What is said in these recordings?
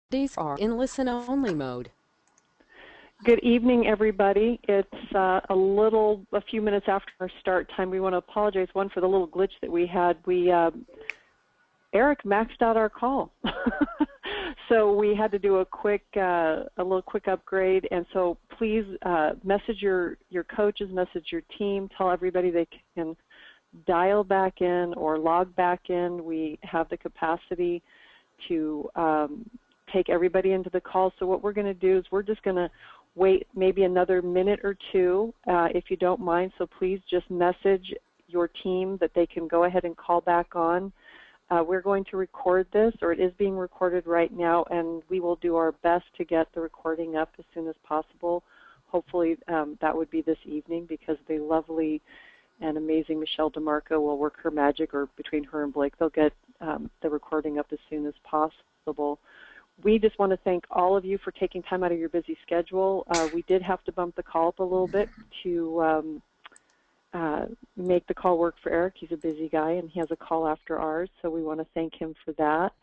These are in listen-only mode. Good evening, everybody. It's a few minutes after our start time. We want to apologize, one, for the little glitch that we had. Eric maxed out our call. So we had to do a little quick upgrade. And so please message your coaches, message your team, tell everybody they can dial back in or log back in. We have the capacity to take everybody into the call. So what we're going to do is we're just going to wait maybe another minute or two, if you don't mind. So please just message your team that they can go ahead and call back on. We're going to record this, or it is being recorded right now, and we will do our best to get the recording up as soon as possible. Hopefully that would be this evening, because the lovely and amazing Michelle DeMarco will work her magic, or between her and Blake, they'll get the recording up as soon as possible. We just want to thank all of you for taking time out of your busy schedule. We did have to bump the call up a little bit to make the call work for Eric. He's a busy guy, and he has a call after ours, so we want to thank him for that.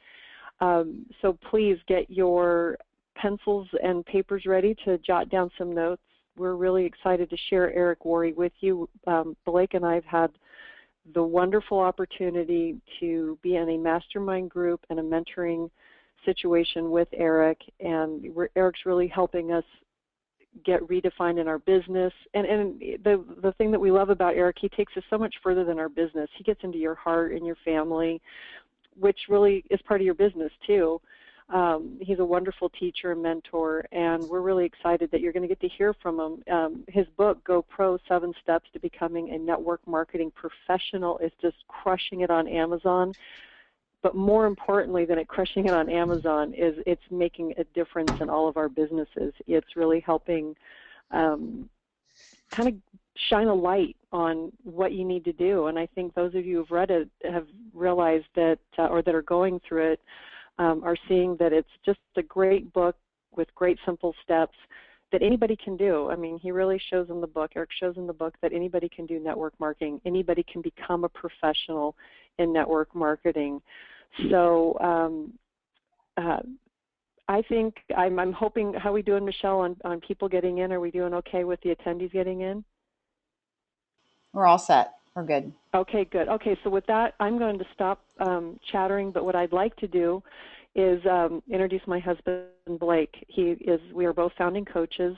So please get your pencils and papers ready to jot down some notes. We're really excited to share Eric Worre with you. Blake and I have had the wonderful opportunity to be in a mastermind group and a mentoring situation with Eric, and Eric's really helping us get redefined in our business. And the thing that we love about Eric, he takes us so much further than our business. He gets into your heart and your family, which really is part of your business too. He's a wonderful teacher and mentor, and we're really excited that you're going to get to hear from him. His book, Go Pro: 7 Steps to Becoming a Network Marketing Professional, is just crushing it on Amazon. But more importantly than it crushing it on Amazon is it's making a difference in all of our businesses. It's really helping kind of shine a light on what you need to do. And I think those of you who've read it have realized that, or that are going through it, are seeing that it's just a great book with great simple steps that anybody can do. I mean, he really shows in the book, Eric shows in the book, that anybody can do network marketing. Anybody can become a professional in network marketing. So I think I'm hoping, how are we doing, Michelle, on people getting in? Are we doing okay with the attendees getting in? We're all set. We're good. Okay, good. Okay, so with that, I'm going to stop chattering, but what I'd like to do is introduce my husband, Blake. We are both founding coaches.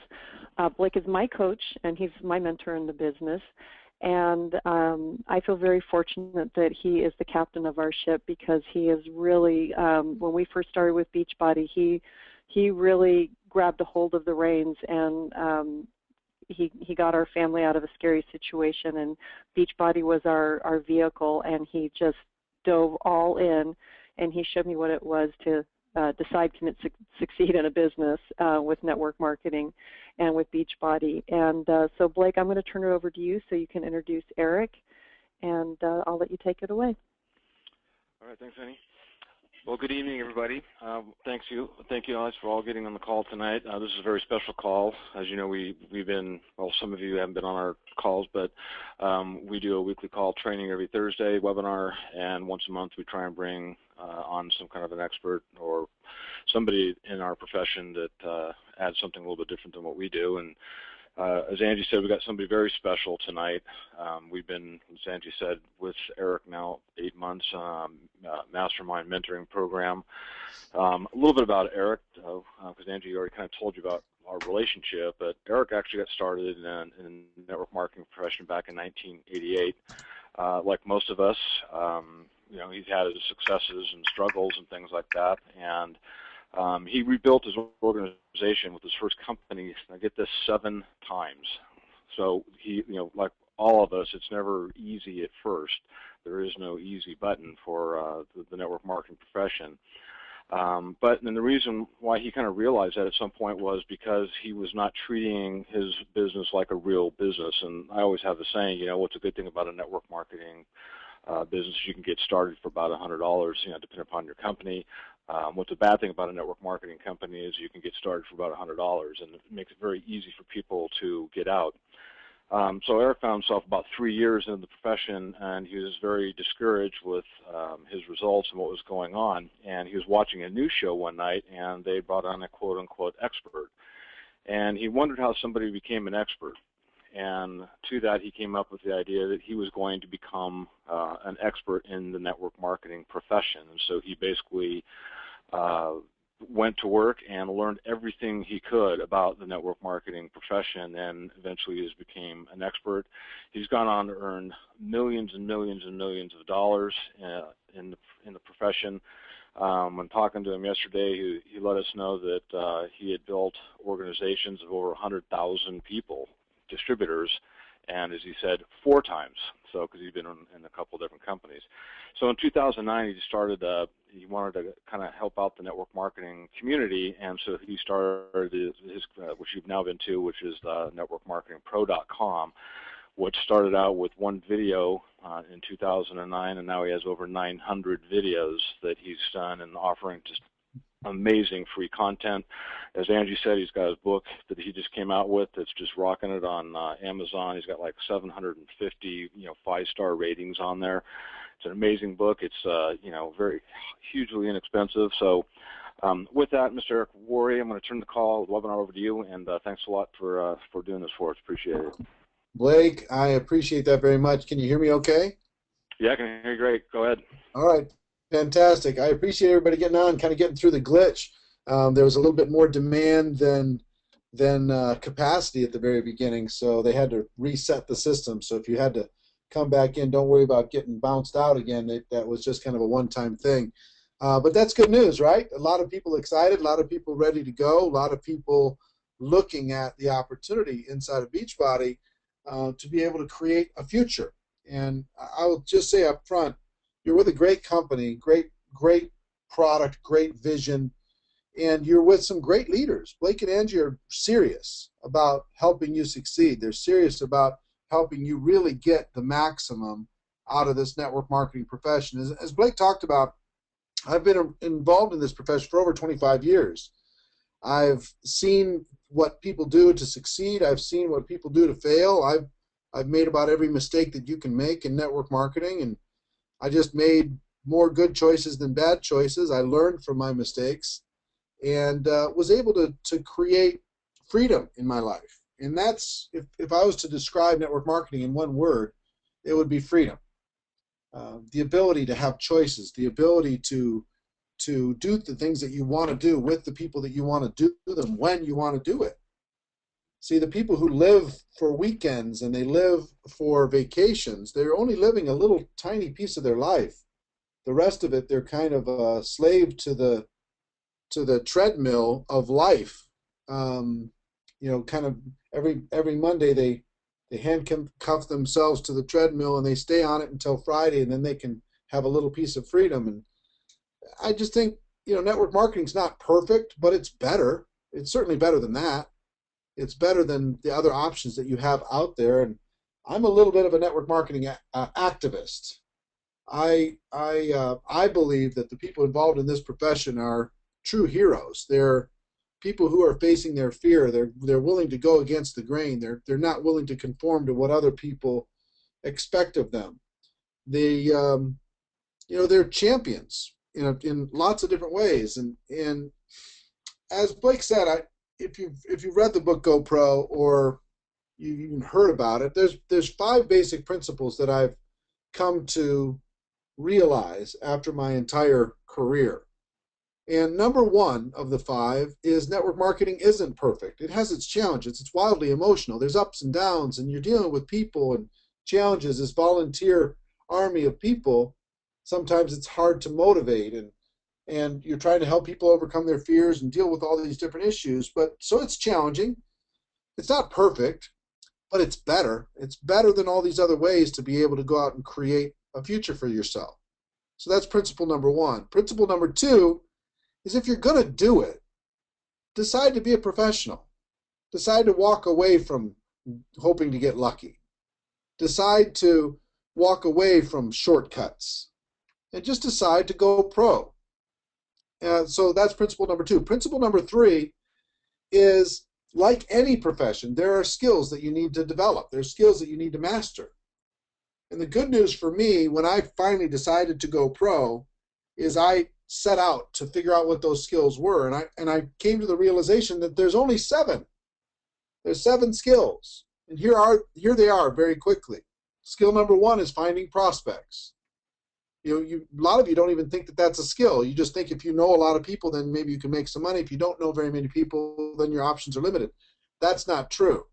Blake is my coach, and he's my mentor in the business. And I feel very fortunate that he is the captain of our ship, because he is really, when we first started with Beachbody, he really grabbed a hold of the reins, and he got our family out of a scary situation, and Beachbody was our vehicle, and he just dove all in, and he showed me what it was to decide can it succeed in a business with network marketing and with Beachbody. And so Blake, I'm going to turn it over to you so you can introduce Eric, and I'll let you take it away. All right, thanks, Annie. Well, good evening, everybody. Thank you, Alex, for all getting on the call tonight. This is a very special call. As you know, we've been, well, some of you haven't been on our calls, but we do a weekly call training every Thursday, webinar, and once a month we try and bring on some kind of an expert or somebody in our profession that adds something a little bit different than what we do. And as Angie said, we've got somebody very special tonight. We've been, as Angie said, with Eric now 8 months, mastermind mentoring program. A little bit about Eric, because Angie already kind of told you about our relationship, but Eric actually got started in the network marketing profession back in 1988. Like most of us, you know, he's had his successes and struggles and things like that, and he rebuilt his organization with his first company, I get this, 7 times. So he, you know, like all of us, it's never easy at first. There is no easy button for the network marketing profession. But then the reason why he kind of realized that at some point was because he was not treating his business like a real business. And I always have the saying, you know, what's a good thing about a network marketing business? You can get started for about $100, you know, depending upon your company. What's a bad thing about a network marketing company is you can get started for about $100, and it makes it very easy for people to get out. So Eric found himself about 3 years into the profession, and he was very discouraged with his results and what was going on. And he was watching a news show one night, and they brought on a quote-unquote expert. And he wondered how somebody became an expert. And to that, he came up with the idea that he was going to become an expert in the network marketing profession. And so he basically went to work and learned everything he could about the network marketing profession, and eventually he became an expert. He's gone on to earn millions and millions and millions of dollars in the profession. When talking to him yesterday, he let us know that he had built organizations of over 100,000 people, distributors, and as he said, 4 times. So, because he'd been in a couple different companies. So in 2009, he started. He wanted to kind of help out the network marketing community, and so he started his which you've now been to, which is networkmarketingpro.com, which started out with one video in 2009, and now he has over 900 videos that he's done and offering just amazing free content. As Angie said, he's got his book that he just came out with that's just rocking it on Amazon. He's got like 750 5-star ratings on there. It's an amazing book. It's very hugely inexpensive. So with that, Mr. Eric Worre, I'm going to turn the webinar over to you, and thanks a lot for doing this for us. Appreciate it. Blake, I appreciate that very much. Can you hear me okay? Yeah, I can hear you great. Go ahead. All right. Fantastic. I appreciate everybody getting on, kind of getting through the glitch. There was a little bit more demand than capacity at the very beginning, so they had to reset the system. So if you had to come back in, don't worry about getting bounced out again. That was just kind of a one-time thing. But that's good news, right? A lot of people excited, a lot of people ready to go, a lot of people looking at the opportunity inside of Beachbody to be able to create a future. And I will just say up front, you're with a great company, great product, great vision, and you're with some great leaders. Blake and Angie are serious about helping you succeed. They're serious about helping you really get the maximum out of this network marketing profession. As Blake talked about, I've been involved in this profession for over 25 years. I've seen what people do to succeed. I've seen what people do to fail. I've made about every mistake that you can make in network marketing, and I just made more good choices than bad choices. I learned from my mistakes and was able to create freedom in my life. And that's, if I was to describe network marketing in one word, it would be freedom. The ability to have choices, the ability to do the things that you want to do with the people that you want to do them when you want to do it. See, the people who live for weekends and they live for vacations, they're only living a little tiny piece of their life. The rest of it, they're kind of a slave to the treadmill of life. Kind of every Monday they handcuff themselves to the treadmill and they stay on it until Friday, and then they can have a little piece of freedom. And I just think, network marketing's not perfect, but it's better. It's certainly better than that. It's better than the other options that you have out there. And I'm a little bit of a network marketing activist. I believe that the people involved in this profession are true heroes. They're people who are facing their fear. They're willing to go against the grain. They're not willing to conform to what other people expect of them. They're champions in lots of different ways. And as Blake said, if you've read the book Go Pro or you even heard about it, there's 5 basic principles that I've come to realize after my entire career. And number 1 of the 5 is network marketing isn't perfect. It has its challenges. It's wildly emotional. There's ups and downs, and you're dealing with people and challenges. This volunteer army of people, sometimes it's hard to motivate, and you're trying to help people overcome their fears and deal with all these different issues. So it's challenging. It's not perfect, but it's better. It's better than all these other ways to be able to go out and create a future for yourself. So that's principle number 1. Principle number 2 is, if you're going to do it, decide to be a professional. Decide to walk away from hoping to get lucky. Decide to walk away from shortcuts and just decide to go pro. So that's principle number 2. Principle number 3 is like any profession, there are skills that you need to develop. There's skills that you need to master. And the good news for me, when I finally decided to go pro, is I set out to figure out what those skills were. And I came to the realization that there's only 7. There's 7 skills. And here they are very quickly. Skill number 1 is finding prospects. A lot of you don't even think that that's a skill. You just think if you know a lot of people, then maybe you can make some money. If you don't know very many people, then your options are limited. That's not true.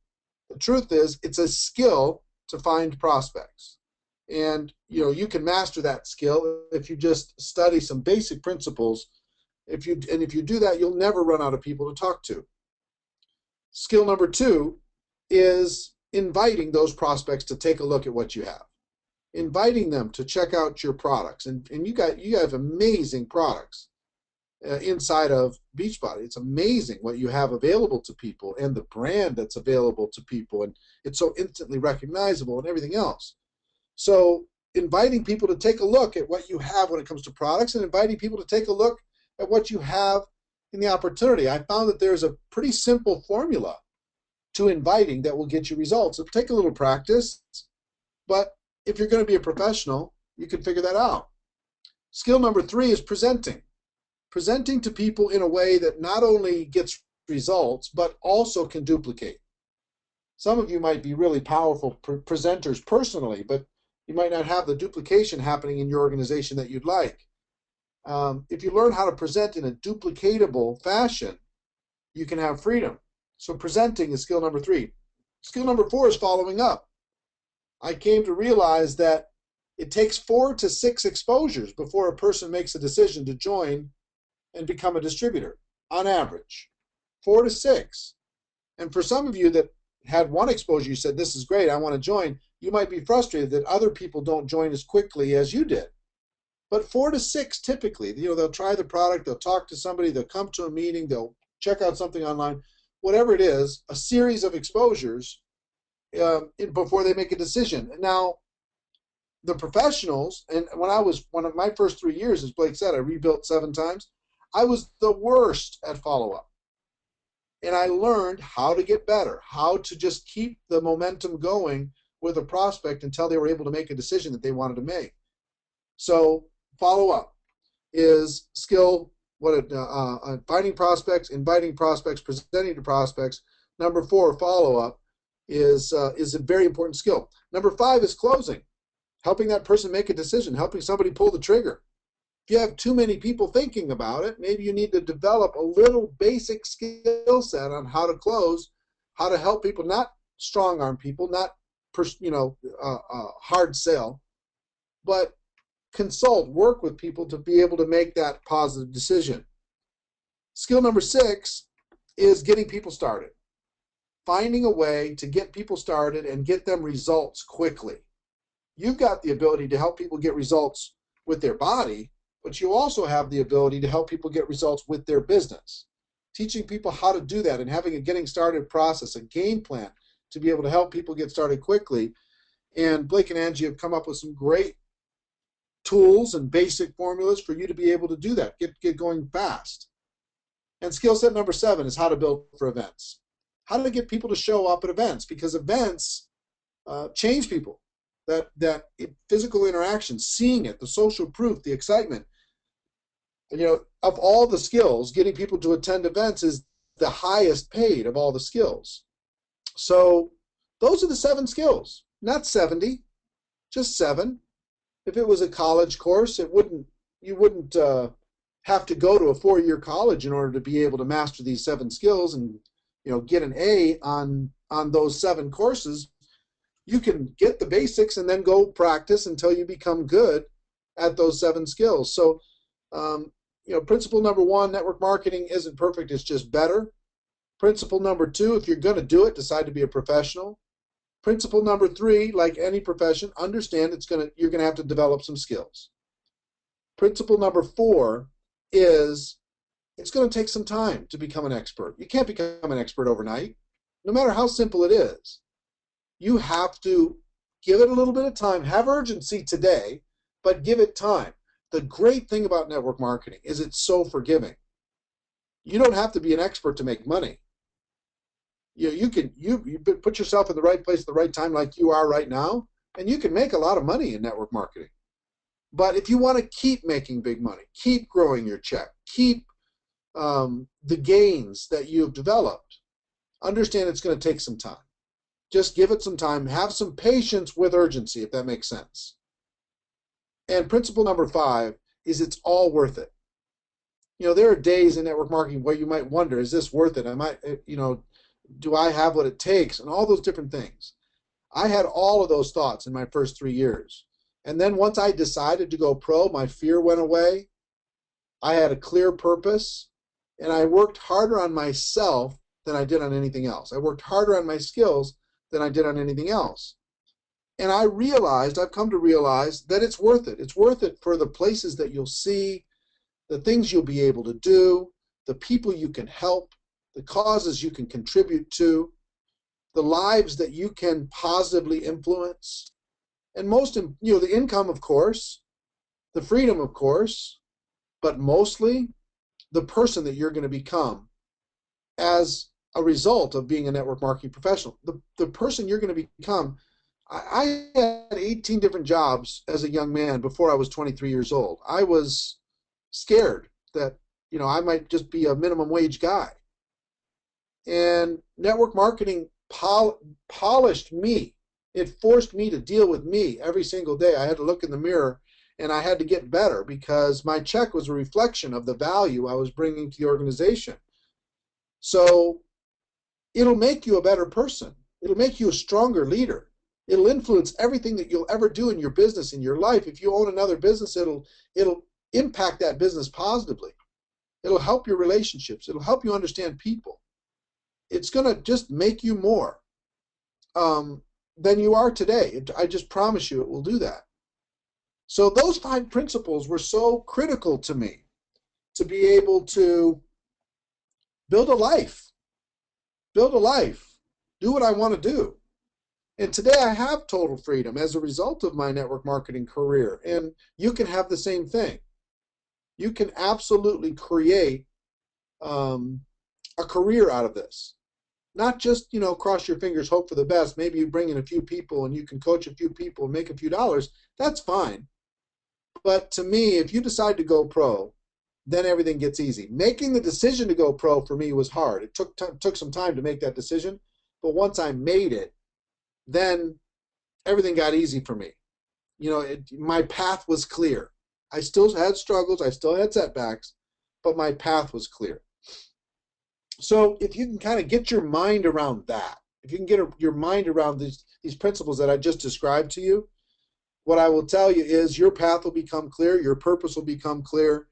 The truth is, it's a skill to find prospects. And you can master that skill if you just study some basic principles. If you do that, you'll never run out of people to talk to. Skill number 2 is inviting those prospects to take a look at what you have. Inviting them to check out your products. And you have amazing products inside of Beachbody. It's amazing what you have available to people and the brand that's available to people. And it's so instantly recognizable and everything else. So inviting people to take a look at what you have when it comes to products and inviting people to take a look at what you have in the opportunity. I found that there's a pretty simple formula to inviting that will get you results. It'll take a little practice, but if you're going to be a professional, you can figure that out. Skill number 3 is presenting. Presenting to people in a way that not only gets results, but also can duplicate. Some of you might be really powerful presenters personally, but you might not have the duplication happening in your organization that you'd like. If you learn how to present in a duplicatable fashion, you can have freedom. So presenting is skill number 3. Skill number 4 is following up. I came to realize that it takes 4 to 6 exposures before a person makes a decision to join and become a distributor, on average. 4 to 6. And for some of you that had 1 exposure, you said, this is great, I want to join, you might be frustrated that other people don't join as quickly as you did. But 4 to 6 typically, they'll try the product, they'll talk to somebody, they'll come to a meeting, they'll check out something online, whatever it is, a series of exposures before they make a decision. Now, the professionals, and when I was, one of my first 3 years, as Blake said, I rebuilt 7 times, I was the worst at follow-up. And I learned how to get better, how to just keep the momentum going with a prospect until they were able to make a decision that they wanted to make. So follow-up is skill, finding prospects, inviting prospects, presenting to prospects. Number 4, follow-up, is a very important skill. Number 5 is closing, helping that person make a decision, helping somebody pull the trigger. If you have too many people thinking about it, maybe you need to develop a little basic skill set on how to close, how to help people, not strong-arm people, not hard sell, but consult, work with people to be able to make that positive decision. Skill number 6 is getting people started. Finding a way to get people started and get them results quickly. You've got the ability to help people get results with their body, but you also have the ability to help people get results with their business. Teaching people how to do that and having a getting started process, a game plan to be able to help people get started quickly. And Blake and Angie have come up with some great tools and basic formulas for you to be able to do that, get going fast. And skill set number 7 is how to build for events. How to get people to show up at events, because events change people. That physical interaction, seeing it, the social proof, the excitement. And, of all the skills, getting people to attend events is the highest paid of all the skills. So those are the 7 skills, not 70, just 7. If it was a college course, you wouldn't have to go to a 4-year college in order to be able to master these 7 skills and get an A on those 7 courses. You can get the basics and then go practice until you become good at those 7 skills. So, principle number 1, network marketing isn't perfect, it's just better. Principle number 2, if you're going to do it, decide to be a professional. Principle number 3, like any profession, understand you're going to have to develop some skills. Principle number 4 is it's going to take some time to become an expert. You can't become an expert overnight, no matter how simple it is. You have to give it a little bit of time, have urgency today, but give it time. The great thing about network marketing is it's so forgiving. You don't have to be an expert to make money. you put yourself in the right place at the right time like you are right now, and you can make a lot of money in network marketing. But if you want to keep making big money, keep growing your check, keep the gains that you've developed, understand it's going to take some time. Just give it some time. Have some patience with urgency, if that makes sense. And principle number 5 is it's all worth it. There are days in network marketing where you might wonder, is this worth it? Do I have what it takes? And all those different things. I had all of those thoughts in my first 3 years. And then once I decided to go pro, my fear went away. I had a clear purpose, and I worked harder on myself than I did on anything else. I worked harder on my skills than I did on anything else. And I've come to realize that it's worth it. It's worth it for the places that you'll see, the things you'll be able to do, the people you can help, the causes you can contribute to, the lives that you can positively influence, and the income, of course, the freedom, of course, but mostly the person that you're going to become as a result of being a network marketing professional. The person you're going to become. I had 18 different jobs as a young man before I was 23 years old. I was scared that I might just be a minimum wage guy. And network marketing polished me. It forced me to deal with me every single day. I had to look in the mirror, and I had to get better because my check was a reflection of the value I was bringing to the organization. So it'll make you a better person. It'll make you a stronger leader. It'll influence everything that you'll ever do in your business, in your life. If you own another business, it'll impact that business positively. It'll help your relationships. It'll help you understand people. It's going to just make you more than you are today. I just promise you it will do that. So those 5 principles were so critical to me to be able to build a life, do what I want to do. And today I have total freedom as a result of my network marketing career. And you can have the same thing. You can absolutely create a career out of this. Not just, cross your fingers, hope for the best. Maybe you bring in a few people and you can coach a few people and make a few dollars. That's fine. But to me, if you decide to go pro, then everything gets easy. Making the decision to go pro for me was hard. It took some time to make that decision. But once I made it, then everything got easy for me. My path was clear. I still had struggles, I still had setbacks, but my path was clear. So if you can kind of get your mind around that, if you can get your mind around these principles that I just described to you, what I will tell you is your path will become clear, your purpose will become clear,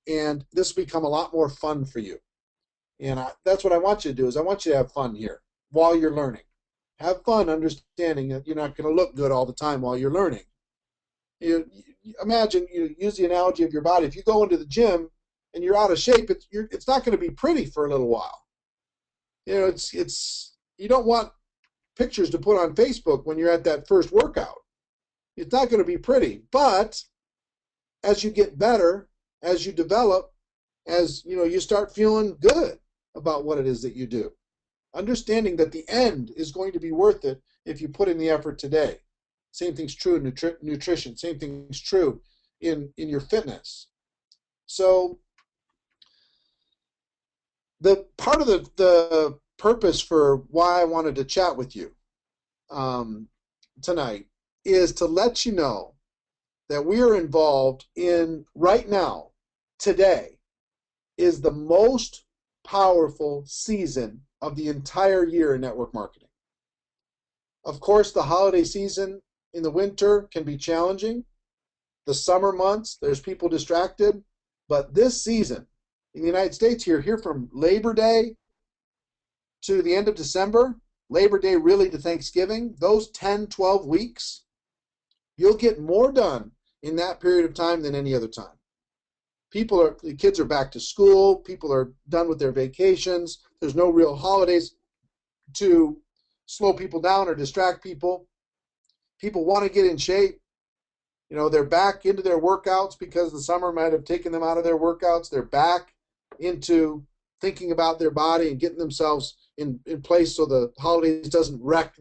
and this will become a lot more fun for you. And that's what I want you to do, is I want you to have fun here while you're learning. Have fun understanding that you're not going to look good all the time while you're learning. Imagine, use the analogy of your body. If you go into the gym and you're out of shape, it's not going to be pretty for a little while. You don't want pictures to put on Facebook when you're at that first workout. It's not going to be pretty. But as you get better, as you develop, as you start feeling good about what it is that you do, understanding that the end is going to be worth it if you put in the effort today. Same thing's true in nutrition. Same thing's true in your fitness. So the part of the purpose for why I wanted to chat with you tonight is to let you know that we are involved in, right now, today, is the most powerful season of the entire year in network marketing. Of course, the holiday season in the winter can be challenging. The summer months, there's people distracted. But this season, in the United States here from Labor Day to the end of December, Labor Day really to Thanksgiving, those 10, 12 weeks, you'll get more done in that period of time than any other time. The kids are back to school, people are done with their vacations, there's no real holidays to slow people down or distract people. People want to get in shape. They're back into their workouts because the summer might have taken them out of their workouts. They're back into thinking about their body and getting themselves in place so the holidays doesn't wreck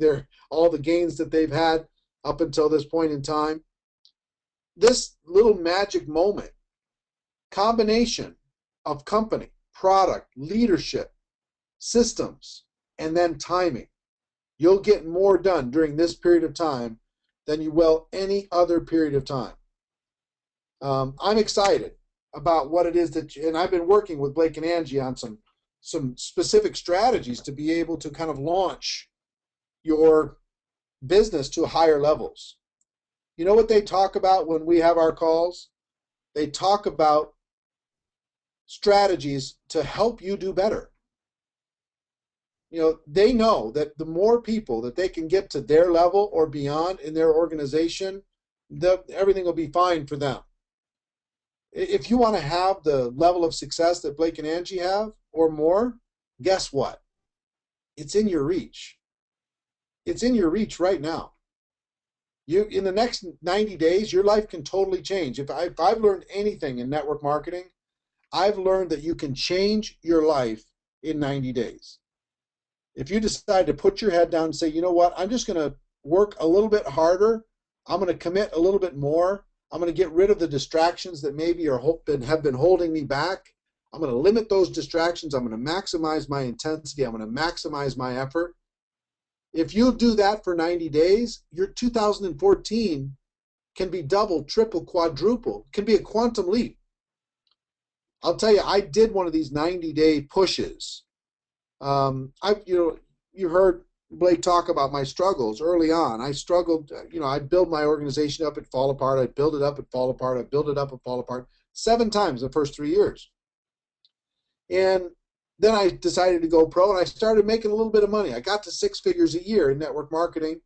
all the gains that they've had up until this point in time. This little magic moment, combination of company, product, leadership, systems, and then timing. You'll get more done during this period of time than you will any other period of time. I'm excited about what it is and I've been working with Blake and Angie on some specific strategies to be able to kind of launch your business to higher levels. You know what they talk about when we have our calls? They talk about strategies to help you do better. You know, they know that the more people that they can get to their level or beyond in their organization, everything will be fine for them. If you want to have the level of success that Blake and Angie have or more, guess what? It's in your reach. It's in your reach right now. In the next 90 days, your life can totally change. If I've learned anything in network marketing, I've learned that you can change your life in 90 days. If you decide to put your head down and say, you know what, I'm just going to work a little bit harder, I'm going to commit a little bit more, I'm going to get rid of the distractions that maybe have been holding me back, I'm going to limit those distractions, I'm going to maximize my intensity, I'm going to maximize my effort. If you do that for 90 days, your 2014 can be double, triple, quadruple, can be a quantum leap. I'll tell you, I did one of these 90-day pushes. You heard Blake talk about my struggles early on. I struggled, I'd build my organization up, it'd fall apart, I'd build it up, it'd fall apart, I'd build it up, it'd fall apart, 7 times the first 3 years. And then I decided to go pro, and I started making a little bit of money. I got to 6 figures a year in network marketing,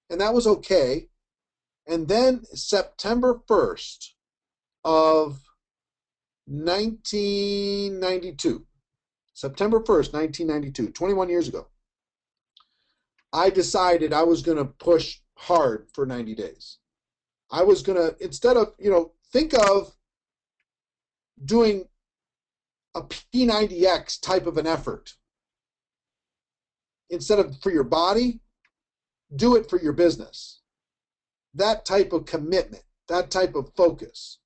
and that was okay. And then September 1st of 1992, September 1st, 1992, 21 years ago, I decided I was going to push hard for 90 days. I was going to, instead of, think of doing a P90X type of an effort. Instead of for your body, do it for your business. That type of commitment, that type of focus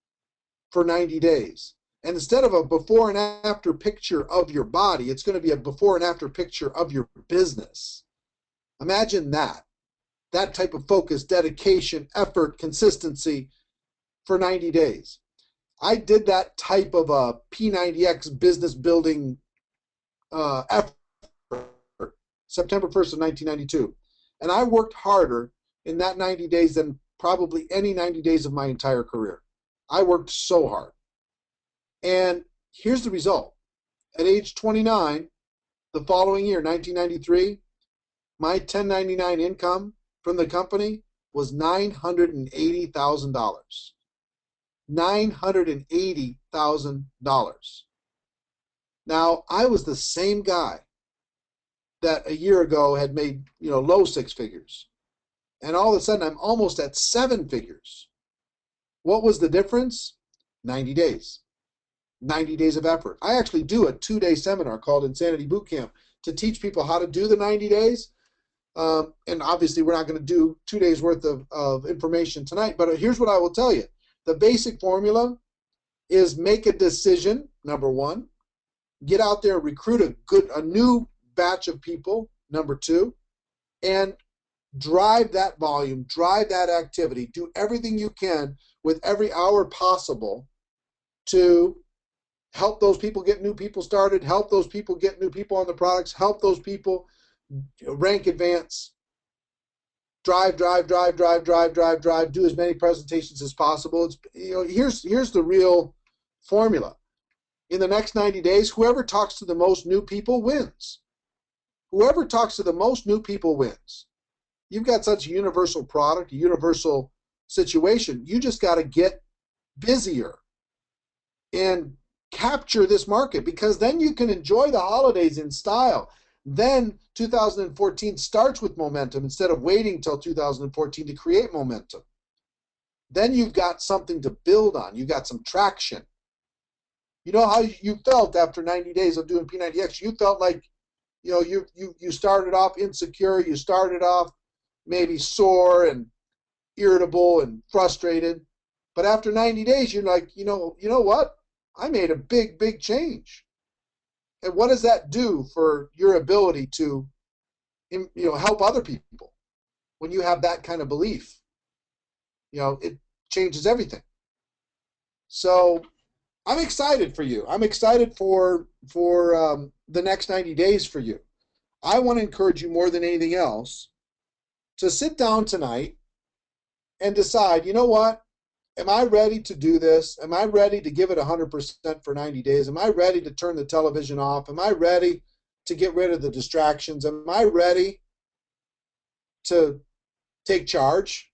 for 90 days. And instead of a before and after picture of your body, it's going to be a before and after picture of your business. Imagine that type of focus, dedication, effort, consistency for 90 days. I did that type of a P90X business building effort September 1st of 1992. And I worked harder in that 90 days than probably any 90 days of my entire career. I worked so hard. And here's the result. At age 29, the following year, 1993, my 1099 income from the company was $980,000. $980,000. Now, I was the same guy that a year ago had made, low 6 figures. And all of a sudden, I'm almost at 7 figures. What was the difference? 90 days. 90 days of effort. I actually do a 2-day seminar called Insanity Bootcamp to teach people how to do the 90 days. And obviously, we're not going to do 2 days worth of information tonight. But here's what I will tell you. The basic formula is make a decision, number 1. Get out there, recruit a new batch of people, number 2. And drive that volume, drive that activity. Do everything you can with every hour possible to help those people get new people started, help those people get new people on the products, help those people rank advance. Drive, do as many presentations as possible. Here's the real formula. In the next 90 days, whoever talks to the most new people wins. Whoever talks to the most new people wins. You've got such a universal product, a universal situation. You just got to get busier and capture this market, because then you can enjoy the holidays in style. Then 2014 starts with momentum instead of waiting till 2014 to create momentum. Then you've got something to build on. You've got some traction. You know how you felt after 90 days of doing P90X? You felt like, you started off insecure. You started off maybe sore and irritable and frustrated. But after 90 days, you're like, you know what? I made a big, big change. And what does that do for your ability to, help other people when you have that kind of belief? It changes everything. So I'm excited for you. I'm excited for the next 90 days for you. I want to encourage you more than anything else to sit down tonight and decide, you know what? Am I ready to do this? Am I ready to give it 100% for 90 days? Am I ready to turn the television off? Am I ready to get rid of the distractions? Am I ready to take charge?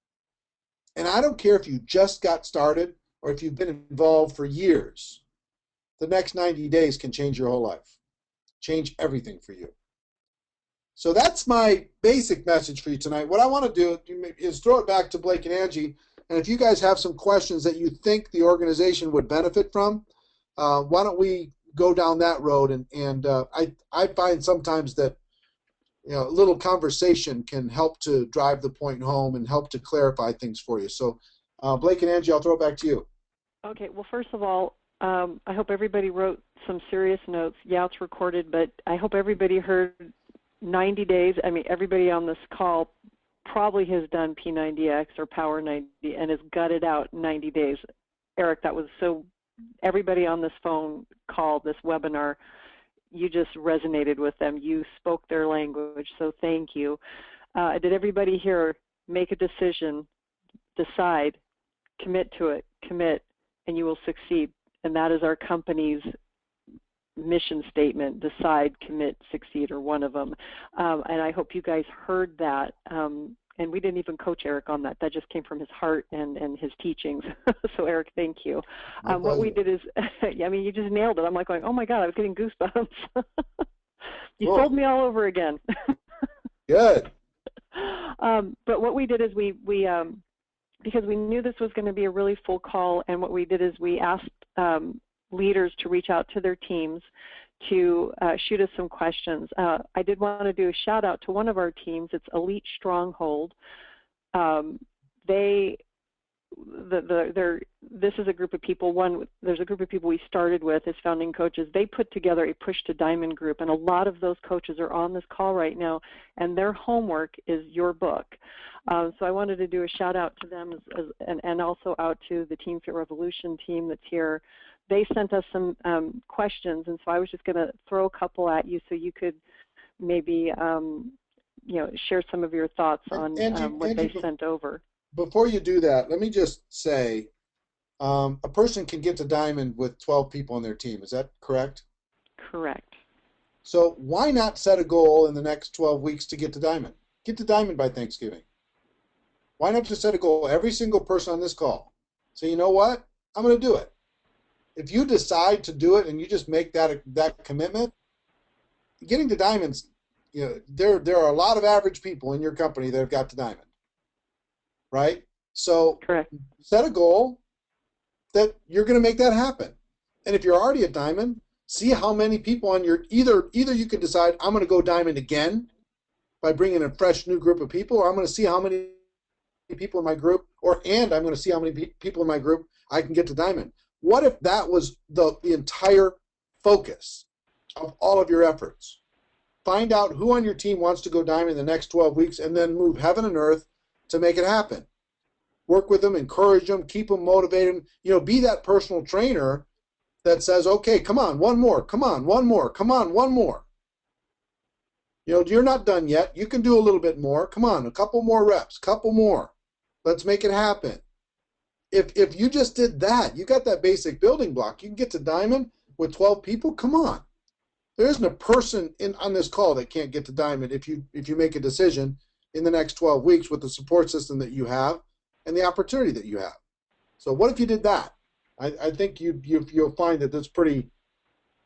And I don't care if you just got started or if you've been involved for years. The next 90 days can change your whole life, change everything for you. So that's my basic message for you tonight. What I want to do is throw it back to Blake and Angie. And if you guys have some questions that you think the organization would benefit from, why don't we go down that road? And I find sometimes that a little conversation can help to drive the point home and help to clarify things for you. So Blake and Angie, I'll throw it back to you. Okay. Well, first of all, I hope everybody wrote some serious notes. Yeah, it's recorded, but I hope everybody heard 90 days. I mean, everybody on this call probably has done P90X or Power 90 and has gutted out 90 days. Eric, that was so, everybody on this phone call, this webinar, you just resonated with them. You spoke their language, so thank you. Did everybody here make a decision, decide, commit to it, commit, and you will succeed? And that is our company's mission statement: decide, commit, succeed, or one of them. And I hope you guys heard that. And we didn't even coach Eric on that. That just came from his heart and his teachings. So Eric, thank you. What we did is, I mean, you just nailed it. I'm like going, oh my God, I was getting goosebumps. You sold me all over again. Good. But what we did is we because we knew this was going to be a really full call, and what we did is we asked leaders to reach out to their teams to shoot us some questions. I did want to do a shout out to one of our teams. It's Elite Stronghold. This is a group of people. There's a group of people we started with as founding coaches. They put together a Push to Diamond group, and a lot of those coaches are on this call right now, and their homework is your book. So I wanted to do a shout out to them and also out to the Team Fit Revolution team that's here. They sent us some questions, and so I was just going to throw a couple at you so you could maybe share some of your thoughts on what they sent over. Before you do that, let me just say, a person can get to Diamond with 12 people on their team. Is that correct? Correct. So why not set a goal in the next 12 weeks to get to Diamond? Get to Diamond by Thanksgiving. Why not just set a goal? Every single person on this call, say, you know what? I'm going to do it. If you decide to do it and you just make that commitment, getting to Diamonds, there are a lot of average people in your company that have got to Diamond, right? So correct. Set a goal that you're going to make that happen. And if you're already at Diamond, see how many people on your either you could decide I'm going to go Diamond again by bringing a fresh new group of people, or I'm going to see how many people in my group, and I'm going to see how many people in my group I can get to Diamond. What if that was the entire focus of all of your efforts? Find out who on your team wants to go Diamond in the next 12 weeks and then move heaven and earth to make it happen. Work with them, encourage them, keep them motivated. Be that personal trainer that says, okay, come on, one more, come on, one more, come on, one more. You're not done yet. You can do a little bit more. Come on, a couple more reps, couple more. Let's make it happen. If you just did that, you got that basic building block. You can get to Diamond with 12 people. Come on. There isn't a person on this call that can't get to Diamond if you make a decision in the next 12 weeks with the support system that you have and the opportunity that you have. So what if you did that? I think you'll find that that's pretty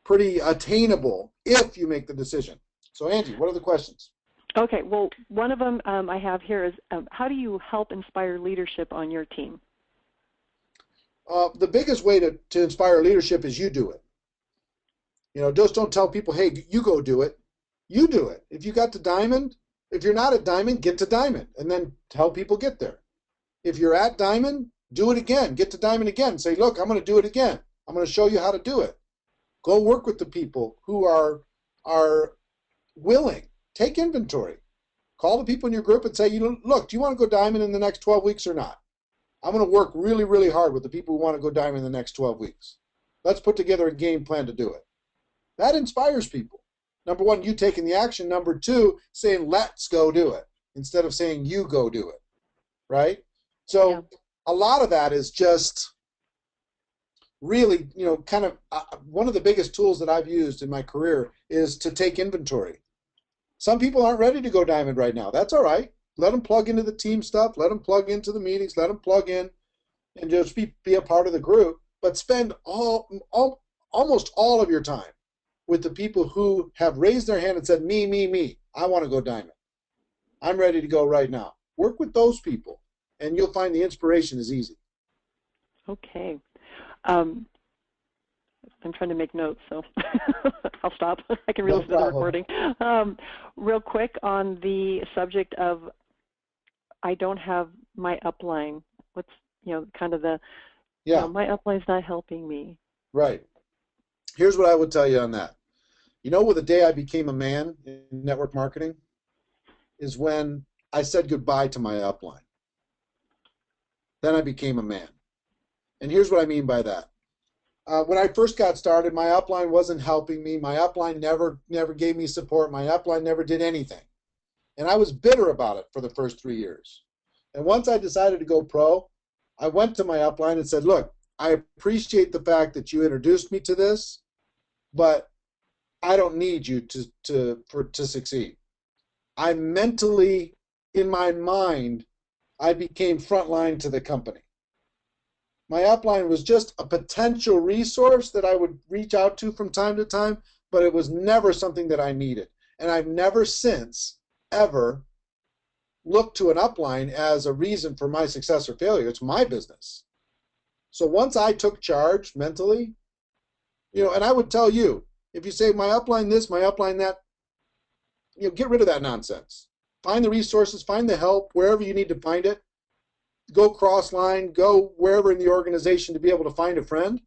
attainable if you make the decision. So Angie, what are the questions? Okay. Well, one of them I have here is how do you help inspire leadership on your team? The biggest way to inspire leadership is you do it. Just don't tell people, hey, you go do it. You do it. If you got to diamond, if you're not at diamond, get to diamond, and then help people get there. If you're at diamond, do it again. Get to diamond again. Say, look, I'm going to do it again. I'm going to show you how to do it. Go work with the people who are willing. Take inventory. Call the people in your group and say, look, do you want to go diamond in the next 12 weeks or not? I'm going to work really, really hard with the people who want to go diamond in the next 12 weeks. Let's put together a game plan to do it. That inspires people. Number one, you taking the action. Number two, saying, let's go do it, instead of saying, you go do it, right? So a lot of that is just really, kind of one of the biggest tools that I've used in my career is to take inventory. Some people aren't ready to go diamond right now. That's all right. Let them plug into the team stuff. Let them plug into the meetings. Let them plug in and just be a part of the group. But spend almost all of your time with the people who have raised their hand and said, me, I want to go diamond. I'm ready to go right now. Work with those people, and you'll find the inspiration is easy. Okay. I'm trying to make notes, so I'll stop. I can re-listen to the recording. Real quick, on the subject of I don't have my upline. What's, kind of the, my upline's not helping me. Right. Here's what I would tell you on that. The day I became a man in network marketing is when I said goodbye to my upline. Then I became a man. And here's what I mean by that. When I first got started, my upline wasn't helping me. My upline never gave me support. My upline never did anything. And I was bitter about it for the first 3 years. And once I decided to go pro, I went to my upline and said, look, I appreciate the fact that you introduced me to this, but I don't need you to succeed. I mentally, in my mind, I became frontline to the company. My upline was just a potential resource that I would reach out to from time to time, but it was never something that I needed. And I've never since ever looked to an upline as a reason for my success or failure. It's my business. So once I took charge mentally, and I would tell you, if you say my upline this, my upline that, get rid of that nonsense. Find the resources, find the help wherever you need to find it. Go cross-line, go wherever in the organization to be able to find a friend.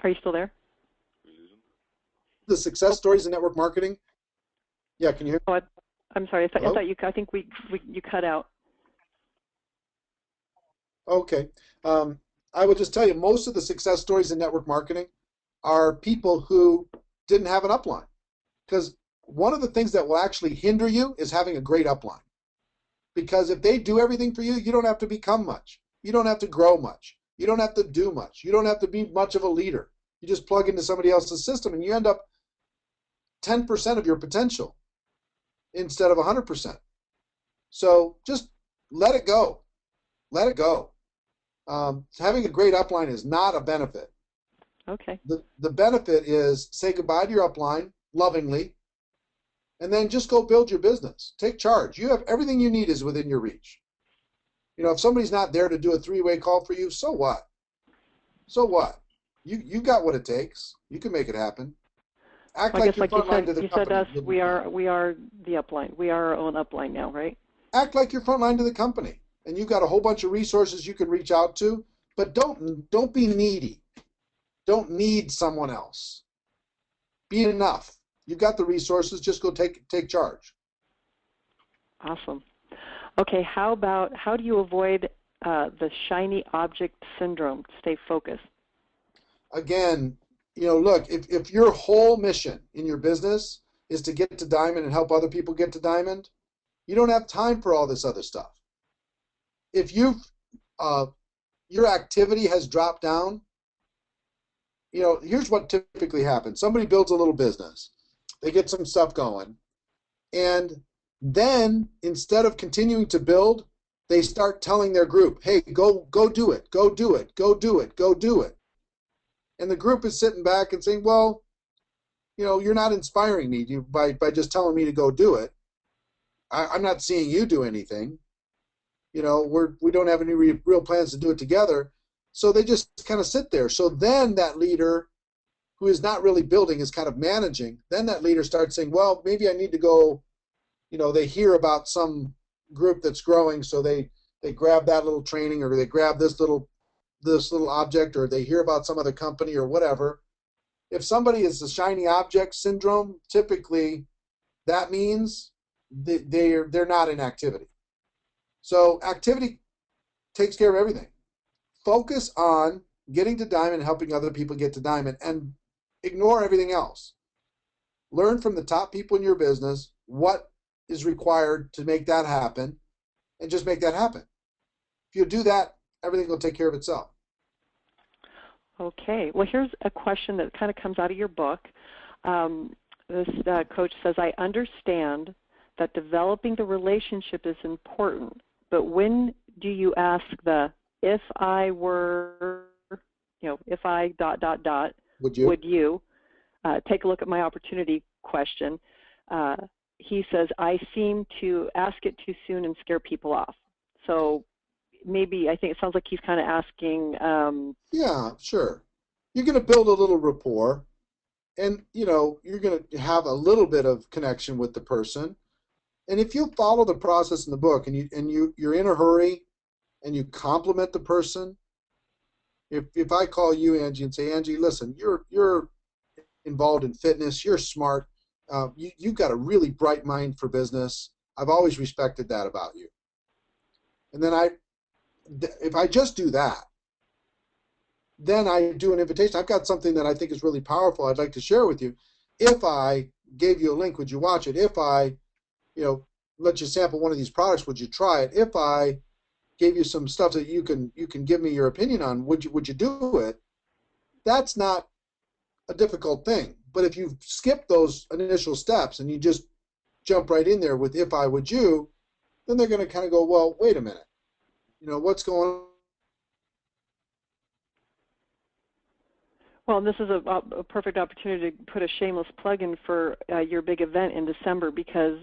Are you still there? The success stories in network marketing. Yeah, can you hear me? Oh, I'm sorry. I think you cut out. Okay. I will just tell you, most of the success stories in network marketing are people who didn't have an upline. Because one of the things that will actually hinder you is having a great upline. Because if they do everything for you, you don't have to become much. You don't have to grow much. You don't have to do much. You don't have to be much of a leader. You just plug into somebody else's system and you end up 10% of your potential instead of 100%. So just let it go. Let it go. Having a great upline is not a benefit. Okay. The benefit is say goodbye to your upline lovingly, and then just go build your business. Take charge. You have everything you need is within your reach. If somebody's not there to do a three-way call for you, so what? So what? You got what it takes. You can make it happen. Act like you're frontline to the company. You said us. We are the upline. We are our own upline now, right? Act like you're frontline to the company, and you've got a whole bunch of resources you can reach out to. But don't be needy. Don't need someone else. Be enough. You've got the resources. Just go take charge. Awesome. Okay. How do you avoid the shiny object syndrome? Stay focused. Again, look, if your whole mission in your business is to get to diamond and help other people get to diamond, you don't have time for all this other stuff. If your activity has dropped down, here's what typically happens. Somebody builds a little business. They get some stuff going. And then instead of continuing to build, they start telling their group, hey, go do it, go do it, go do it, go do it. And the group is sitting back and saying, well, you're not inspiring me by just telling me to go do it. I'm not seeing you do anything. we don't have any real plans to do it together. So they just kind of sit there. So then that leader who is not really building is kind of managing. Then that leader starts saying, well, maybe I need to go, they hear about some group that's growing, so they grab that little training, or they grab this little object, or they hear about some other company or whatever. If somebody is a shiny object syndrome, typically that means they're not in activity. So activity takes care of everything. Focus on getting to diamond and helping other people get to diamond, and ignore everything else. Learn from the top people in your business what is required to make that happen, and just make that happen. If you do that, everything will take care of itself. Okay. Well, here's a question that kind of comes out of your book. This coach says, I understand that developing the relationship is important, but when do you ask the if I were, if I ... Would you take a look at my opportunity question? He says, I seem to ask it too soon and scare people off. So maybe, I think it sounds like he's kind of asking. Yeah, sure. You're going to build a little rapport, and you're going to have a little bit of connection with the person. And if you follow the process in the book, and you're in a hurry, and you compliment the person. If I call you, Angie, and say, Angie, listen, you're involved in fitness, you're smart, you've got a really bright mind for business. I've always respected that about you. And then if I just do that, then I do an invitation. I've got something that I think is really powerful I'd like to share with you. If I gave you a link, would you watch it? If I, let you sample one of these products, would you try it? If I gave you some stuff that you can give me your opinion on, would you do it? That's not a difficult thing. But if you skip those initial steps and you just jump right in there with if I, would you, then they're going to kind of go, well, wait a minute. What's going on? Well, this is a perfect opportunity to put a shameless plug in for your big event in December, because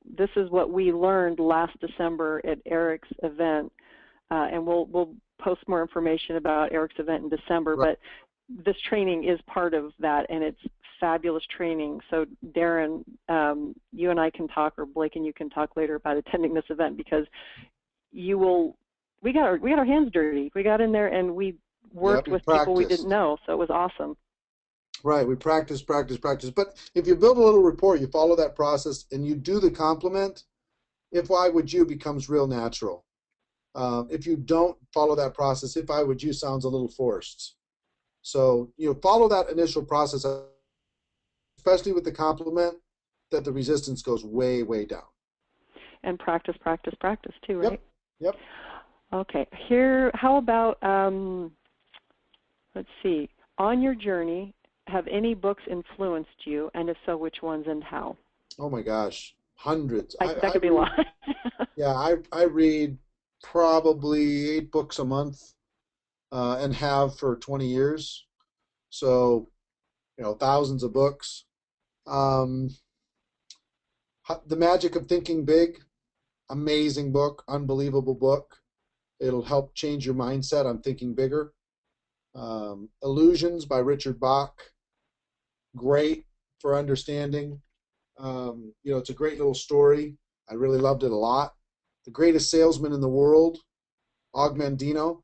this is what we learned last December at Eric's event, and we'll post more information about Eric's event in December. Right. But this training is part of that, and it's fabulous training. So Darren, you and I can talk, or Blake and you can talk later about attending this event, because we got our hands dirty. We got in there and we worked with people we didn't know, so it was awesome. Right, we practice. But if you build a little rapport, you follow that process, and you do the compliment, if I, would you becomes real natural. If you don't follow that process, if I, would you sounds a little forced. So follow that initial process, especially with the compliment, that the resistance goes way, way down. And practice too, right? Yep. Okay, here, how about, let's see, on your journey, have any books influenced you, and if so, which ones and how? Oh my gosh, hundreds. That could be a lot. Yeah, I read probably 8 books a month, and have for 20 years. So, thousands of books. The Magic of Thinking Big, amazing book, unbelievable book. It'll help change your mindset on thinking bigger. Illusions by Richard Bach, great for understanding. It's a great little story. I really loved it a lot. The Greatest Salesman in the World, Og Mandino,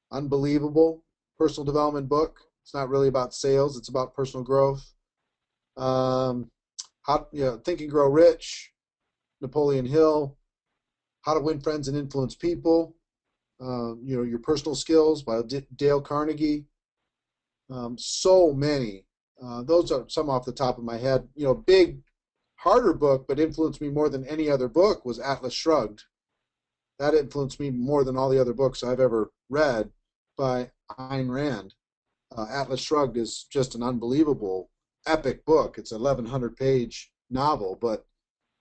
unbelievable personal development book. It's not really about sales, it's about personal growth. Think and Grow Rich, Napoleon Hill, How to Win Friends and Influence People, Your Personal Skills by Dale Carnegie. So many. Those are some off the top of my head. Big, harder book, but influenced me more than any other book was Atlas Shrugged. That influenced me more than all the other books I've ever read by Ayn Rand. Atlas Shrugged is just an unbelievable, epic book. It's an 1,100-page novel, but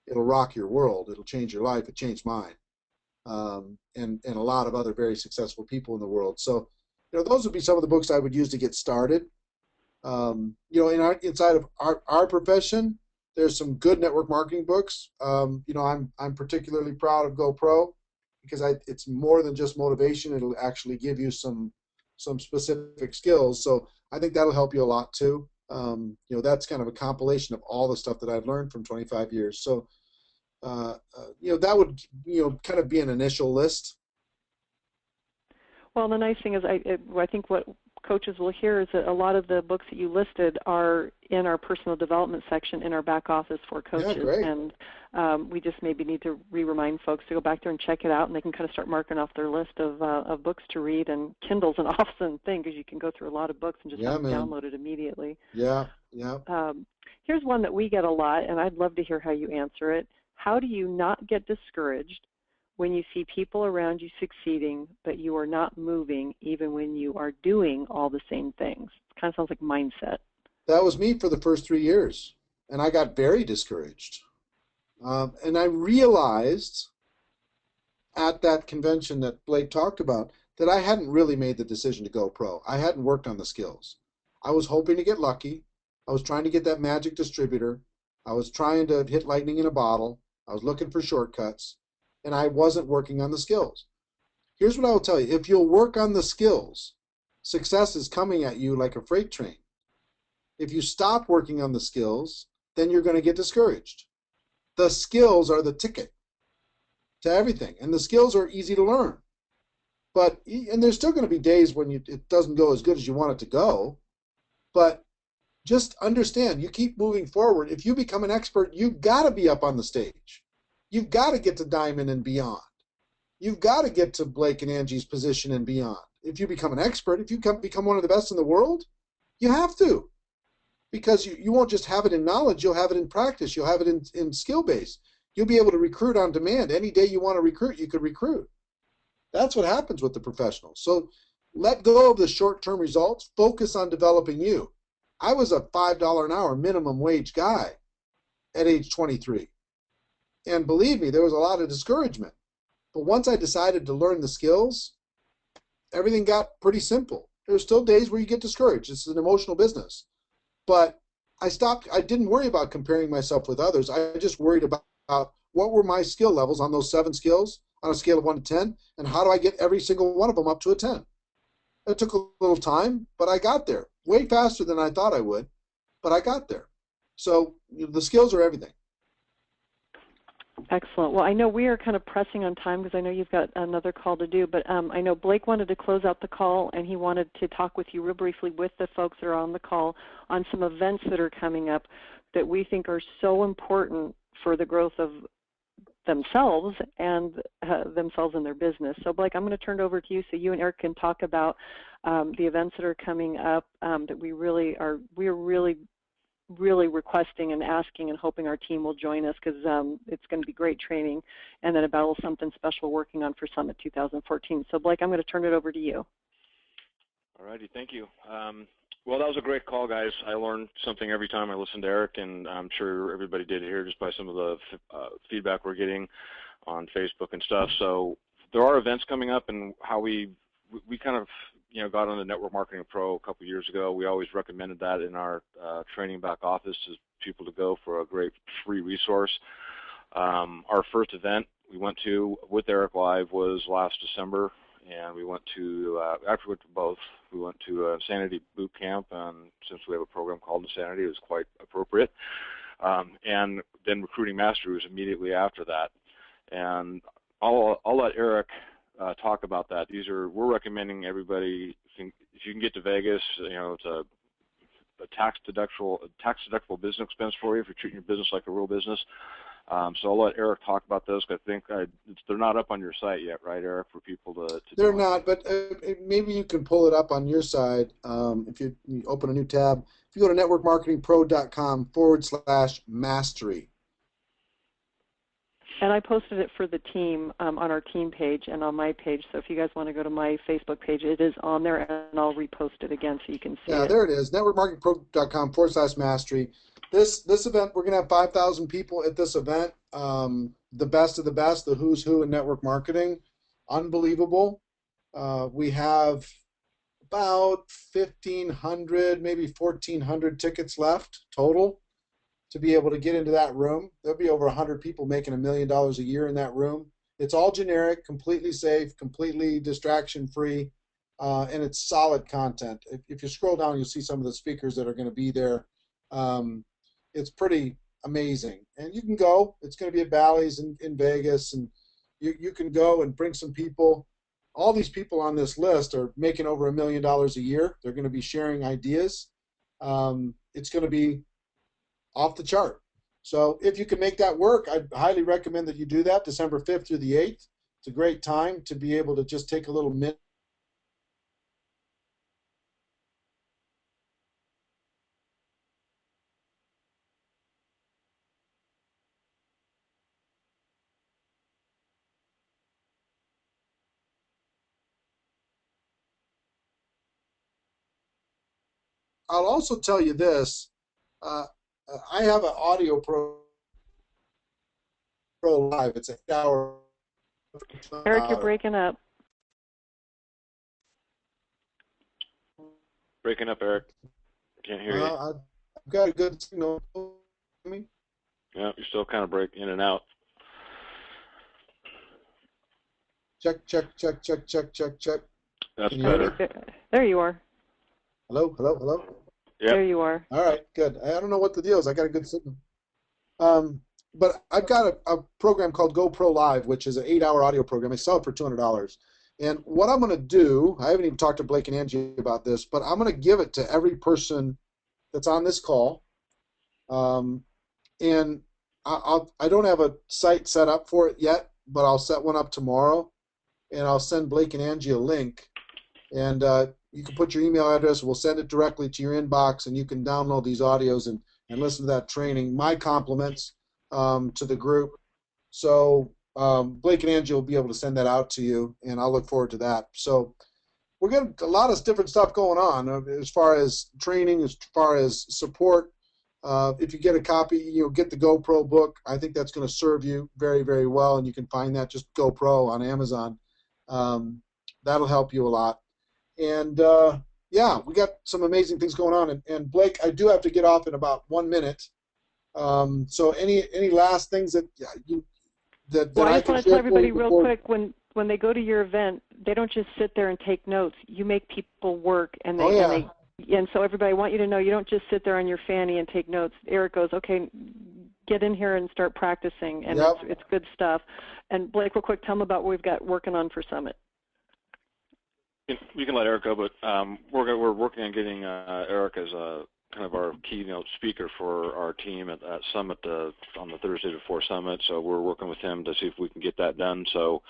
it'll rock your world. It'll change your life. It changed mine, and a lot of other very successful people in the world. So, those would be some of the books I would use to get started. Inside of our profession, there's some good network marketing books. I'm particularly proud of GoPro because it's more than just motivation. It'll actually give you some specific skills. So I think that'll help you a lot too. That's kind of a compilation of all the stuff that I've learned from 25 years. So, that would, kind of be an initial list. Well, the nice thing is I think what coaches will hear is that a lot of the books that you listed are in our personal development section in our back office for coaches. Yeah, great. And we just maybe need to remind folks to go back there and check it out, and they can kind of start marking off their list of books to read. And Kindle's an awesome thing because you can go through a lot of books and just have them downloaded immediately. Yeah. Here's one that we get a lot, and I'd love to hear how you answer it. How do you not get discouraged when you see people around you succeeding, but you are not moving even when you are doing all the same things? It kind of sounds like mindset. That was me for the first 3 years, and I got very discouraged. And I realized at that convention that Blake talked about that I hadn't really made the decision to go pro. I hadn't worked on the skills. I was hoping to get lucky. I was trying to get that magic distributor. I was trying to hit lightning in a bottle. I was looking for shortcuts. And I wasn't working on the skills. Here's what I will tell you. If you'll work on the skills, success is coming at you like a freight train. If you stop working on the skills, then you're going to get discouraged. The skills are the ticket to everything. And the skills are easy to learn. And there's still going to be days when it doesn't go as good as you want it to go. But just understand, you keep moving forward. If you become an expert, you've got to be up on the stage. You've got to get to Diamond and beyond. You've got to get to Blake and Angie's position and beyond. If you become an expert, if you become one of the best in the world, you have to. Because you won't just have it in knowledge, you'll have it in practice, you'll have it in skill base. You'll be able to recruit on demand. Any day you want to recruit, you could recruit. That's what happens with the professionals. So let go of the short-term results, focus on developing you. I was a $5 an hour minimum wage guy at age 23. And believe me, there was a lot of discouragement. But once I decided to learn the skills, everything got pretty simple. There's still days where you get discouraged. It's an emotional business. But I didn't worry about comparing myself with others. I just worried about what were my skill levels on those 7 skills on a scale of 1 to 10, and how do I get every single one of them up to a 10. It took a little time, but I got there. Way faster than I thought I would, but I got there. So the skills are everything. Excellent. Well, I know we are kind of pressing on time because I know you've got another call to do, but I know Blake wanted to close out the call, and he wanted to talk with you real briefly with the folks that are on the call on some events that are coming up that we think are so important for the growth of themselves and themselves and their business. So, Blake, I'm going to turn it over to you so you and Eric can talk about the events that are coming up that we're really requesting and asking and hoping our team will join us because it's going to be great training, and then about something special working on for Summit 2014. So, Blake, I'm going to turn it over to you. All righty, thank you. Well, that was a great call, guys. I learned something every time I listened to Eric, and I'm sure everybody did here just by some of the feedback we're getting on Facebook and stuff. So there are events coming up, and how we kind of got on the Network Marketing Pro a couple of years ago. We always recommended that in our training back office to people to go for a great free resource. Our first event we went to with Eric Live was last December, and we went to, actually went to both. We went to Insanity Boot Camp, and since we have a program called Insanity, it was quite appropriate. And then Recruiting Mastery was immediately after that. And I'll let Eric talk about that. We're recommending everybody, if you can get to Vegas, it's a tax deductible business expense for you if you're treating your business like a real business. So I'll let Eric talk about those, because I think they're not up on your site yet, right, Eric, for people to They're not, but maybe you can pull it up on your side if you open a new tab. If you go to networkmarketingpro.com/mastery. And I posted it for the team on our team page and on my page. So if you guys want to go to my Facebook page, it is on there, and I'll repost it again so you can see it. Yeah, there it is, networkmarketingpro.com/mastery. This event, we're going to have 5,000 people at this event. The best of the best, the who's who in network marketing. Unbelievable. We have about 1,500, maybe 1,400 tickets left total to be able to get into that room. There'll be over 100 people making $1 million a year in that room. It's all generic, completely safe, completely distraction-free, and it's solid content. If you scroll down, you'll see some of the speakers that are going to be there. It's pretty amazing. And you can go. It's going to be at Bally's in Vegas, and you can go and bring some people. All these people on this list are making over $1 million a year. They're going to be sharing ideas. It's going to be off the chart. So if you can make that work, I highly recommend that you do that, December 5th through the 8th. It's a great time to be able to just take a little minute. I'll also tell you this. I have an audio pro live. It's an hour. Eric, you're breaking up. Breaking up, Eric. Can't hear you. I've got a good signal. Me? Yeah, you're still kind of breaking in and out. Check, check, check, check, check, check, check. That's Can you hear better. me? There you are. Hello, hello, hello. Yep. There you are. All right, good. I don't know what the deal is. I got a good signal. But I've got a program called GoPro Live, which is an 8-hour audio program. I sell it for $200. And what I'm going to do, I haven't even talked to Blake and Angie about this, but I'm going to give it to every person that's on this call. And I don't have a site set up for it yet, but I'll set one up tomorrow. And I'll send Blake and Angie a link. And you can put your email address. We'll send it directly to your inbox, and you can download these audios and listen to that training. My compliments to the group. So Blake and Angie will be able to send that out to you, and I'll look forward to that. So we're getting a lot of different stuff going on as far as training, as far as support. If you get a copy, get the GoPro book. I think that's going to serve you very, very well, and you can find that just GoPro on Amazon. That'll help you a lot. And yeah, we got some amazing things going on. And Blake, I do have to get off in about 1 minute. So any last things that Well, I I just can want to share tell everybody for you real before- quick, when they go to your event, they don't just sit there and take notes. You make people work, and and so everybody, I want you to know, you don't just sit there on your fanny and take notes. Eric goes, okay, get in here and start practicing, and Yep. it's good stuff. And Blake, real quick, tell them about what we've got working on for Summit. You can let Eric go, but we're working on getting Eric as a kind of our keynote speaker for our team at Summit on the Thursday before Summit. So we're working with him to see if we can get that done. So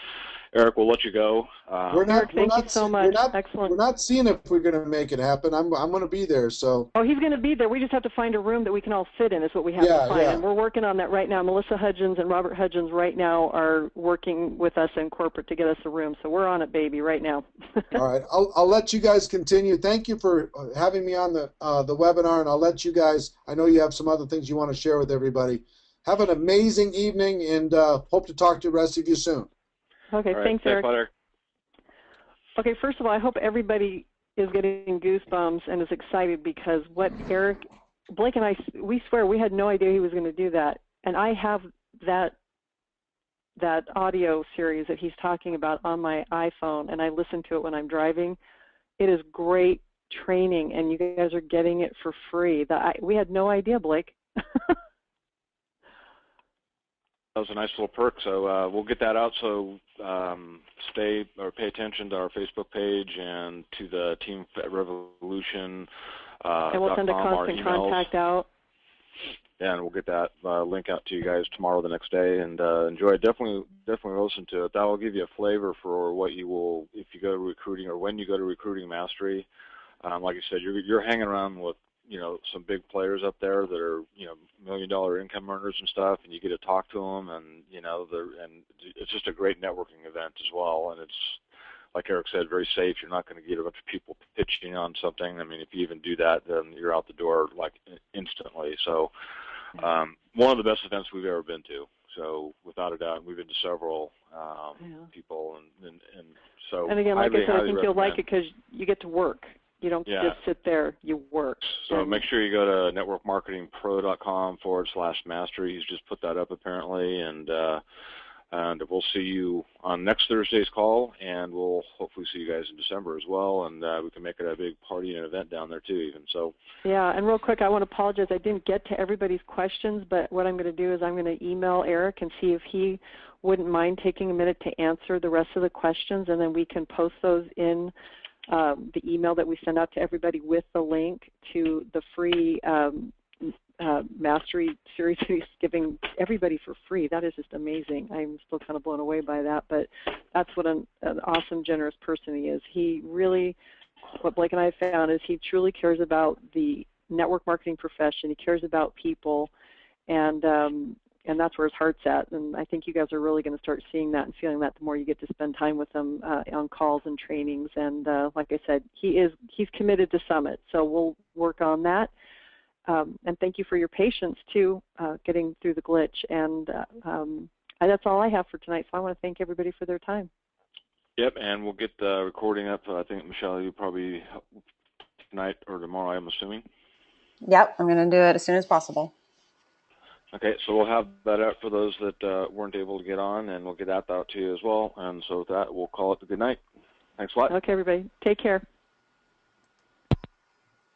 Eric, we'll let you go. Eric, thank you so much. Excellent. We're not seeing if we're going to make it happen. I'm going to be there. So. Oh, he's going to be there. We just have to find a room that we can all sit in is what we have to find. Yeah. And we're working on that right now. Melissa Hudgens and Robert Hudgens right now are working with us in corporate to get us a room. So we're on it, baby, right now. All right. I'll let you guys continue. Thank you for having me on the webinar, and I'll let you guys, I know you have some other things you want to share with everybody. Have an amazing evening, and hope to talk to the rest of you soon. Okay, All right, thanks, Eric. Eric. Okay, first of all, I hope everybody is getting goosebumps and is excited because what Blake and I, we swear we had no idea he was going to do that. And I have that audio series that he's talking about on my iPhone, and I listen to it when I'm driving. It is great training, and you guys are getting it for free. We had no idea, Blake. That was a nice little perk. So we'll get that out. So stay or pay attention to our Facebook page and to the Team Revolution. And we'll send a constant contact out. Yeah, and we'll get that link out to you guys tomorrow, the next day, and enjoy it. Definitely listen to it. That will give you a flavor for what you will, if you go to recruiting or when you go to Recruiting Mastery. Like I said, you're hanging around with some big players up there that are $1 million income earners and stuff, and you get to talk to them, and and it's just a great networking event as well. And it's like Eric said, very safe. You're not going to get a bunch of people pitching on something. I mean, if you even do that, then you're out the door like instantly. So one of the best events we've ever been to. So without a doubt, we've been to several people, and so. And again, like I said, I think you'll like it because you get to work. You don't just sit there, you work. So make sure you go to networkmarketingpro.com/mastery. He's just put that up apparently, and And we'll see you on next Thursday's call, and we'll hopefully see you guys in December as well, and we can make it a big party and event down there too even. So. Yeah, and real quick, I want to apologize. I didn't get to everybody's questions, but what I'm going to do is I'm going to email Eric and see if he wouldn't mind taking a minute to answer the rest of the questions, and then we can post those in the email that we send out to everybody with the link to the free Mastery series that he's giving everybody for free. That is just amazing. I'm still kind of blown away by that, but that's what an awesome, generous person he is. He really, what Blake and I have found is he truly cares about the network marketing profession. He cares about people, and that's where his heart's at. And I think you guys are really going to start seeing that and feeling that the more you get to spend time with him on calls and trainings. And like I said, he's committed to Summit, so we'll work on that. And thank you for your patience, too, getting through the glitch. And that's all I have for tonight, so I want to thank everybody for their time. Yep, and we'll get the recording up. I think, Michelle, you probably tonight or tomorrow, I'm assuming. Yep, I'm going to do it as soon as possible. Okay, so we'll have that out for those that weren't able to get on, and we'll get that out to you as well. And so with that, we'll call it a good night. Thanks a lot. Okay, everybody. Take care.